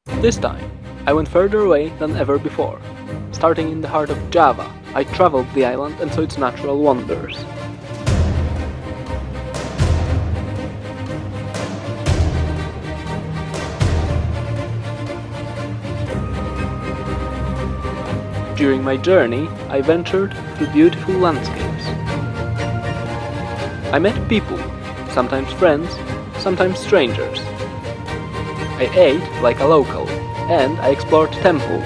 This time, I went further away than ever before. Starting in the heart of Java, I traveled the island and saw its natural wonders. During my journey, I ventured through beautiful landscapes. I met people, sometimes friends, sometimes strangers. I ate like a local, and I explored temples.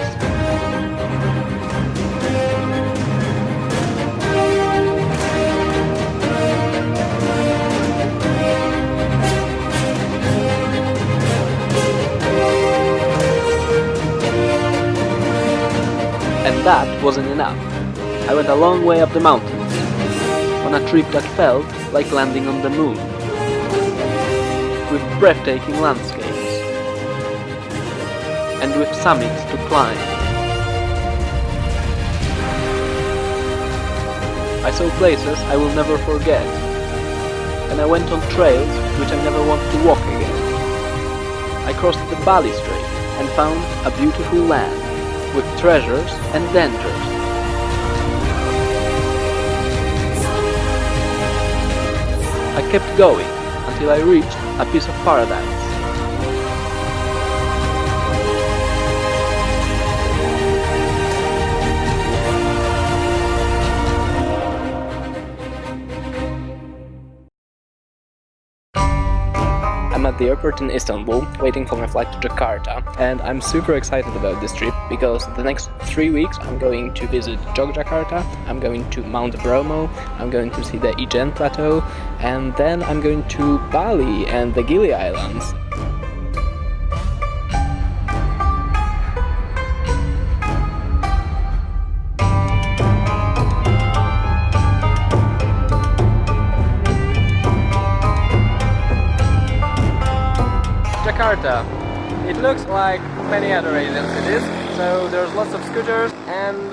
And that wasn't enough. I went a long way up the mountains, on a trip that felt like landing on the moon, with breathtaking landscapes, and with summits to climb. I saw places I will never forget, and I went on trails which I never want to walk again. I crossed the Bali Strait and found a beautiful land, with treasures and dangers. I kept going until I reached a piece of paradise. I'm at the airport in Istanbul, waiting for my flight to Jakarta, and I'm super excited about this trip because the next 3 weeks I'm going to visit Jogjakarta, I'm going to Mount Bromo, I'm going to see the Ijen plateau, and then I'm going to Bali and the Gili Islands. Jakarta. It looks like many other Asian cities, so there's lots of scooters and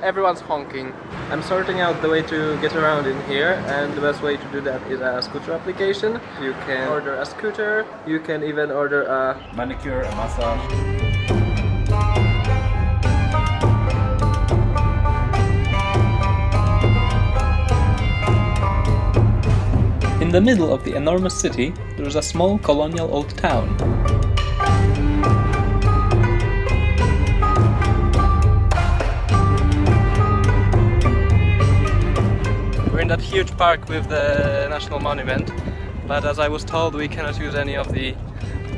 everyone's honking. I'm sorting out the way to get around in here, and the best way to do that is a scooter application. You can order a scooter, you can even order a manicure, a massage. In the middle of the enormous city, there is a small colonial old town. We're in that huge park with the national monument, but as I was told, we cannot use any of the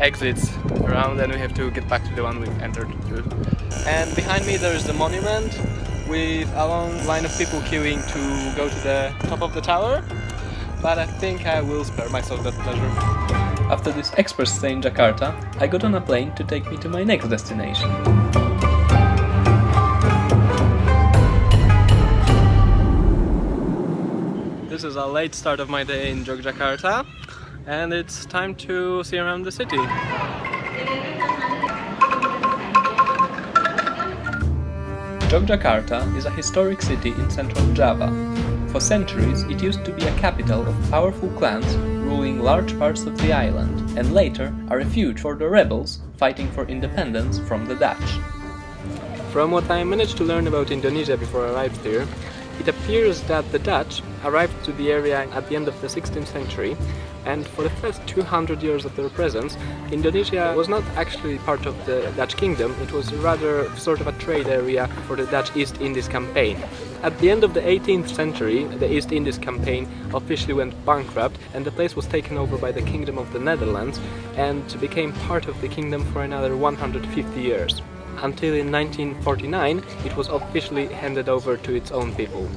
exits around, and we have to get back to the one we've entered through. And behind me there is the monument with a long line of people queuing to go to the top of the tower. But I think I will spare myself that pleasure. After this express stay in Jakarta, I got on a plane to take me to my next destination. This is a late start of my day in Jogjakarta, and it's time to see around the city. Jogjakarta is a historic city in central Java. For centuries, it used to be a capital of powerful clans ruling large parts of the island, and later a refuge for the rebels fighting for independence from the Dutch. From what I managed to learn about Indonesia before I arrived here, it appears that the Dutch arrived to the area at the end of the 16th century, and for the first 200 years of their presence, Indonesia was not actually part of the Dutch kingdom, it was rather sort of a trade area for the Dutch East Indies campaign. At the end of the 18th century, the East Indies campaign officially went bankrupt, and the place was taken over by the Kingdom of the Netherlands and became part of the kingdom for another 150 years. Until in 1949, it was officially handed over to its own people.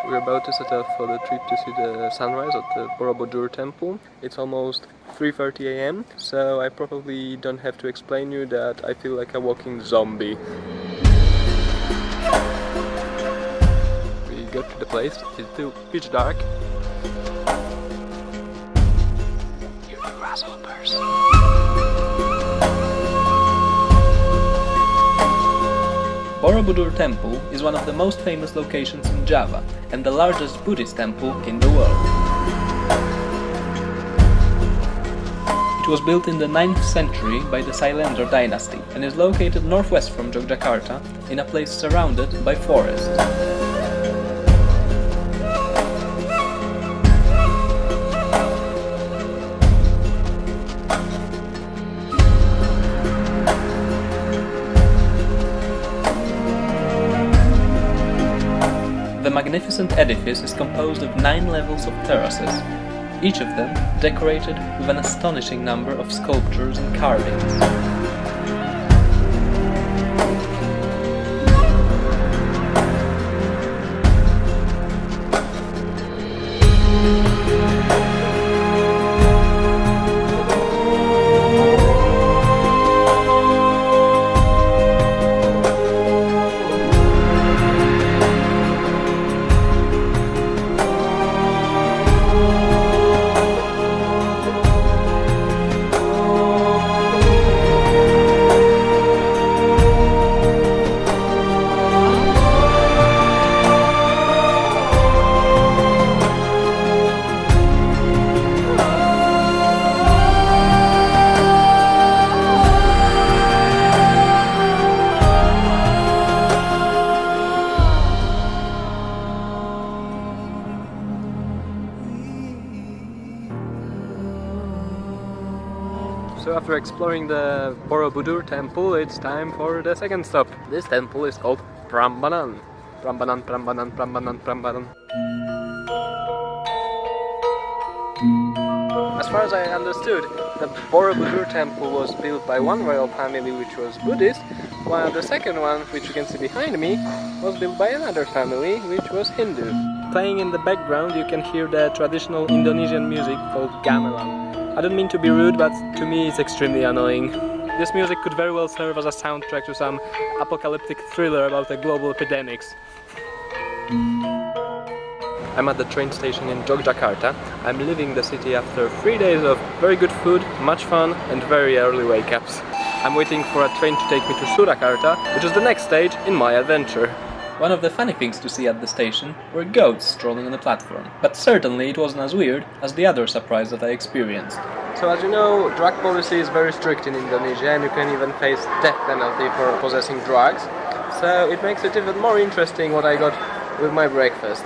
We're about to set off for the trip to see the sunrise at the Borobudur temple. It's almost 3:30 AM, so I probably don't have to explain you that I feel like a walking zombie. We got to the place, it's still pitch dark. stars. Borobudur Temple is one of the most famous locations in Java and the largest Buddhist temple in the world. It was built in the 9th century by the Sailendra dynasty and is located northwest from Jogjakarta in a place surrounded by forest. The magnificent edifice is composed of 9 levels of terraces, each of them decorated with an astonishing number of sculptures and carvings. So after exploring the Borobudur temple, it's time for the second stop. This temple is called Prambanan. Prambanan, Prambanan, Prambanan, Prambanan. As far as I understood, the Borobudur temple was built by one royal family which was Buddhist, while the second one, which you can see behind me, was built by another family which was Hindu. Playing in the background you can hear the traditional Indonesian music called gamelan. I don't mean to be rude, but to me it's extremely annoying. This music could very well serve as a soundtrack to some apocalyptic thriller about the global epidemics. I'm at the train station in Jogjakarta. I'm leaving the city after 3 days of very good food, much fun and very early wake-ups. I'm waiting for a train to take me to Surakarta, which is the next stage in my adventure. One of the funny things to see at the station were goats strolling on the platform, but certainly it wasn't as weird as the other surprise that I experienced. So as you know, drug policy is very strict in Indonesia and you can even face death penalty for possessing drugs. So it makes it even more interesting what I got with my breakfast.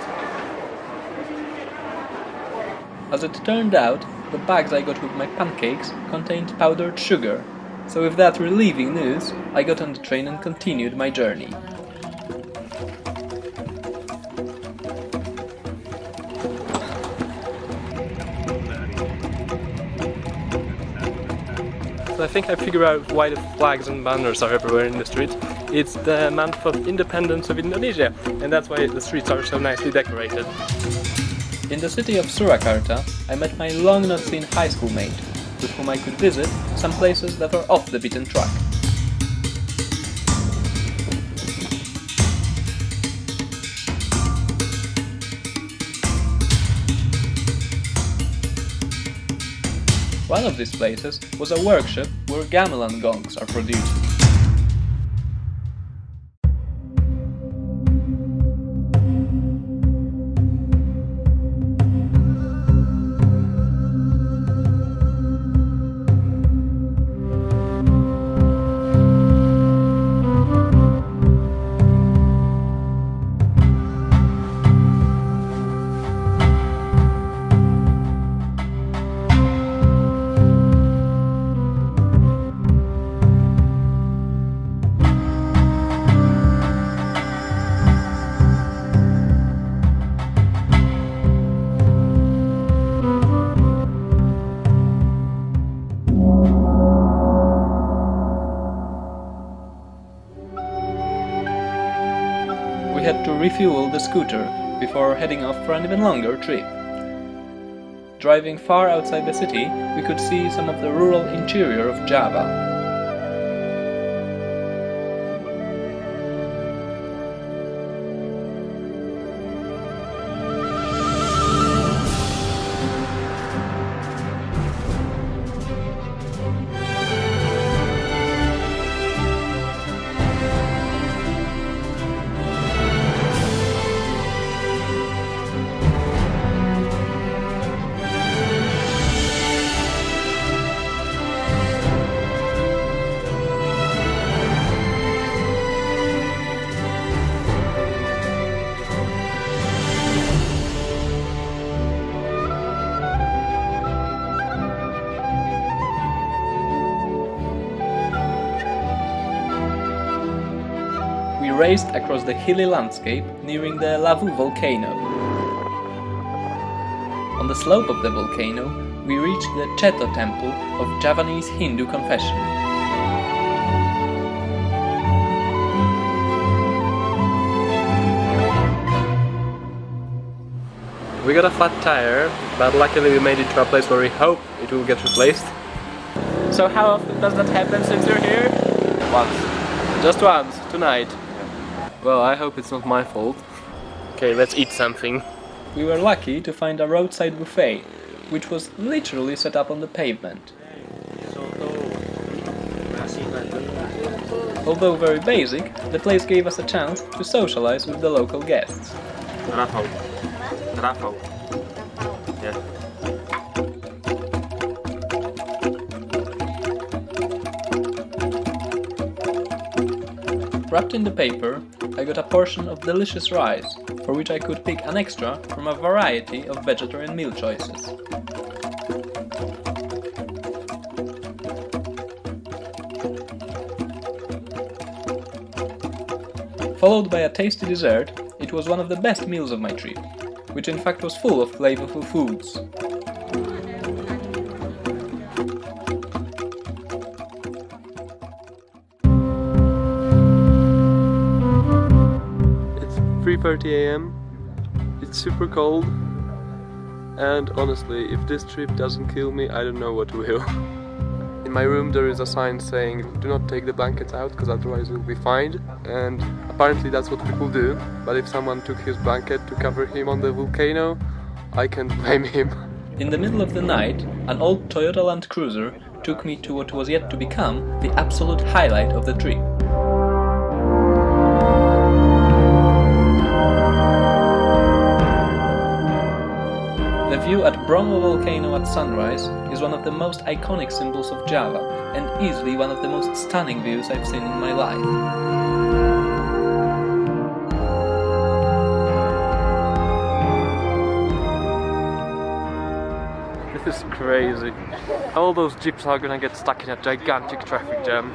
As it turned out, the bags I got with my pancakes contained powdered sugar. So with that relieving news, I got on the train and continued my journey. I think I figured out why the flags and banners are everywhere in the streets. It's the month of independence of Indonesia, and that's why the streets are so nicely decorated. In the city of Surakarta, I met my long not seen high school mate, with whom I could visit some places that are off the beaten track. One of these places was a workshop where gamelan gongs are produced. We had to refuel the scooter before heading off for an even longer trip. Driving far outside the city, we could see some of the rural interior of Java. raced across the hilly landscape nearing the Lawu volcano. On the slope of the volcano, we reached the Cheto temple of Javanese Hindu confession. We got a flat tire, but luckily we made it to a place where we hope it will get replaced. So how often does that happen since you're here? Once. Just once, tonight. Well, I hope it's not my fault. Okay, let's eat something. We were lucky to find a roadside buffet, which was literally set up on the pavement. Although very basic, the place gave us a chance to socialize with the local guests. Rafał. Yeah. Wrapped in the paper, I got a portion of delicious rice, for which I could pick an extra from a variety of vegetarian meal choices. Followed by a tasty dessert, it was one of the best meals of my trip, which in fact was full of flavorful foods. It's 3:30 AM. It's super cold. And honestly, if this trip doesn't kill me, I don't know what will. In my room there is a sign saying do not take the blankets out because otherwise you'll be fined, and apparently that's what people do, but if someone took his blanket to cover him on the volcano, I can't blame him. In the middle of the night, an old Toyota Land Cruiser took me to what was yet to become the absolute highlight of the trip. The view at Bromo volcano at sunrise is one of the most iconic symbols of Java and easily one of the most stunning views I've seen in my life. This is crazy. All those jeeps are gonna get stuck in a gigantic traffic jam.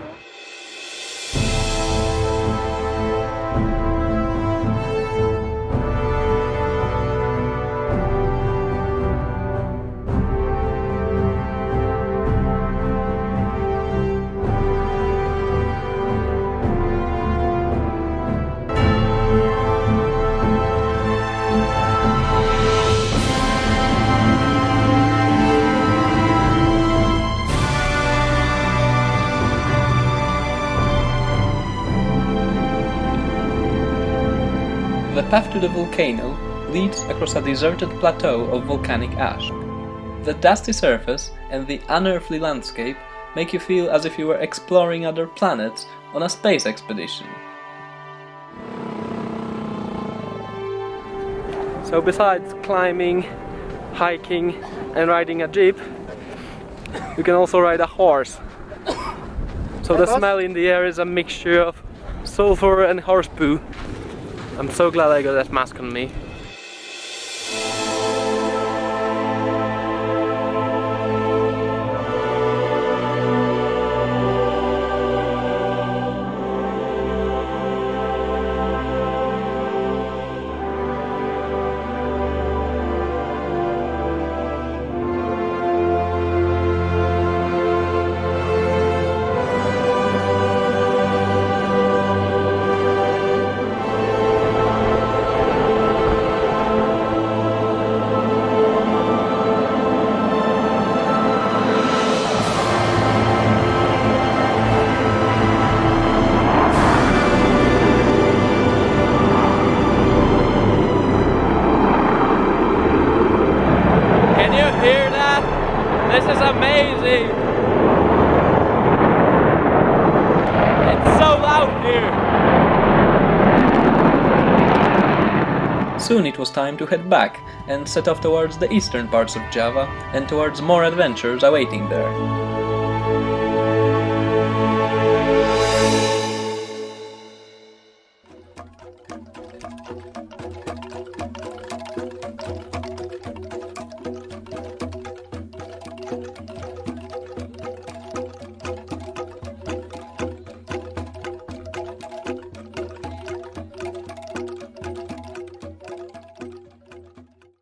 The path to the volcano leads across a deserted plateau of volcanic ash. The dusty surface and the unearthly landscape make you feel as if you were exploring other planets on a space expedition. So besides climbing, hiking and riding a jeep, you can also ride a horse. So the smell in the air is a mixture of sulfur and horse poo. I'm so glad I got that mask on me. This is amazing! It's so loud here! Soon it was time to head back and set off towards the eastern parts of Java and towards more adventures awaiting there.